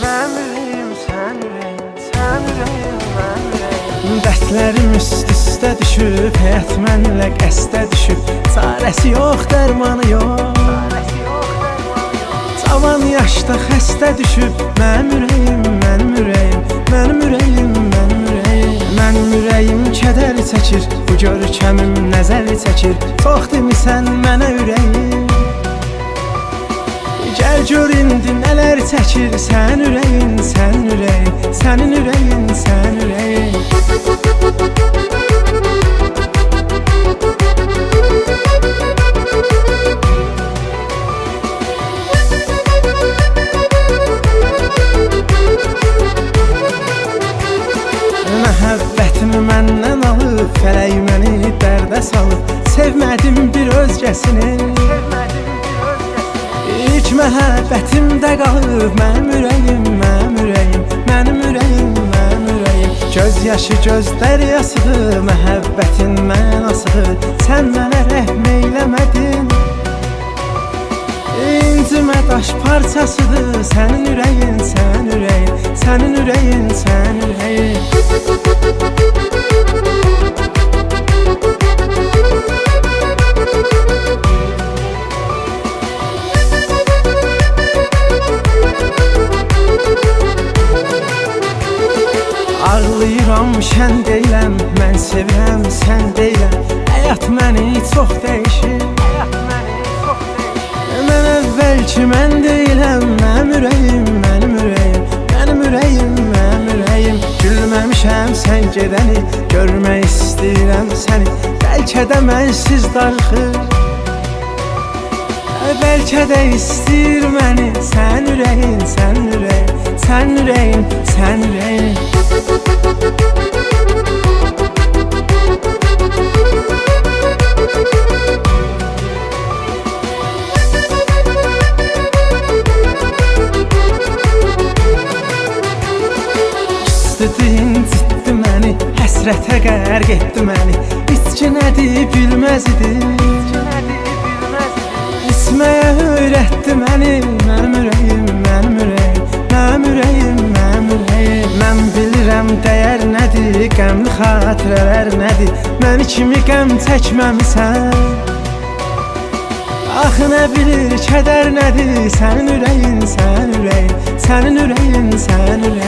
Mənim ürəyim sən ürəyim, sən ürəyim, mənim ürəyim. Dərdlərim üst-üstə düşüb, həyat mənlə qəstə düşüb. Çarəsi yox, dərmanı yox. Cavan yaşda xəstə düşüb. Mənim ürəyim, mənim ürəyim, mənim ürəyim, mənim ürəyim. Mənim ürəyim kədər çəkir, bu görkəmim nəzər çəkir. Çox demisən mənə ürəyim. Gəl gör indi nələr çəkir. Sən ürəyin, sən ürəyin, sənin ürəyin, sən ürəyin. Məhəbbətimi məndən alıb, fələk məni dərdə salıb. Sevmədim bir özgəsini, İlk məhəbbətimdə qalıb. Mənim ürəyim, mənim ürəyim, mənim ürəyim, mənim ürəyim. Göz yaşı göz dəryasıdır, məhəbbətin mənasıdır. Sən mənə rəhm eyləmədin, İncimə daş parçasıdır. Sənin ürəyin, sən ürəyin, sənin ürəyin, sən ürəyin. Ağlayıram, şən deyiləm, mən sevirəm, sən deyiləm. Həyat məni çox dəyişir, mən əvvəlki mən deyiləm. Mənim ürəyim, mənim ürəyim, mənim ürəyim, mənim ürəyim. Gülməmişəm sən gedəni, görmək istəyirəm səni. Bəlkə də mənsiz darıxır, bəlkə də istəyir məni. Sən ürəyin, sən ürəyin, sən ürəyin, sən ürəyin. İncitdi məni, həsrətə qərq etdi məni. İçki nədir bilməz idi, İçməyə öyrətdi məni. Mənim ürəyim, mənim ürəyim, mənim ürəyim, mənim ürəyim. Mən bilirəm dəyər nədir, qəmli xatirələr nədir. Məni kimi qəm çəkməmisən, Axı nə bilir kədər nədir. Sənin ürəyin, sən ürəyin, sənin ürəyin, sən ürəyin.